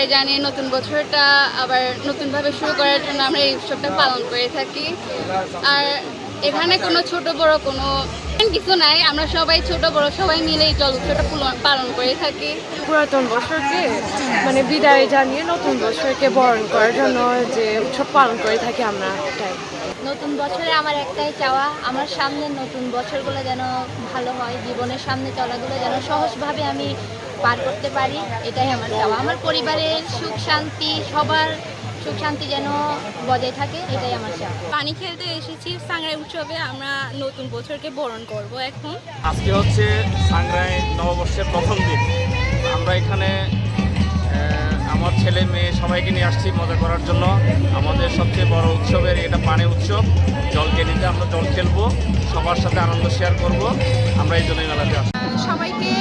বিদায় জানিয়ে নতুন বছরটা আবার নতুনভাবে শুরু করার জন্য আমরা এই উৎসবটা পালন করে থাকি। আর এখানে কোনো ছোট বড় কোনো কিছু নাই, আমরা সবাই ছোট বড় সবাই মিলে এই জল উৎসবটা পালন করে থাকি। পুরাতন বছরকে মানে বিদায় জানিয়ে নতুন বছরকে বরণ করার জন্য যে উৎসব পালন করে থাকি আমরা, এটাই। নতুন বছরে আমার একটাই চাওয়া, আমার সামনের নতুন বছরগুলো যেন ভালো হয়, জীবনের সামনে চলাগুলো যেন সহজভাবে আমি পার করতে পারি, এটাই আমার চাওয়া। আমার পরিবারের সুখ শান্তি, সবার সুখ শান্তি যেন বজায় থাকে, এটাই আমার চাওয়া। পানি খেলতে এসেছি সাংগ্রাই উৎসবে, আমরা নতুন বছরকে বরণ করব। এখন আজকে হচ্ছে সাংগ্রাই নববর্ষের প্রথম দিন। আমরা এখানে আমার ছেলে মেয়ে সবাইকে নিয়ে আসছি মজা করার জন্য। আমাদের সবচেয়ে বড় উৎসবের এটা পানি উৎসব, জলকে নিতে আমরা জল খেলবো, সবার সাথে আনন্দ শেয়ার করব, আমরা এই জন্যই মেলাতে আসছি। সবাইকে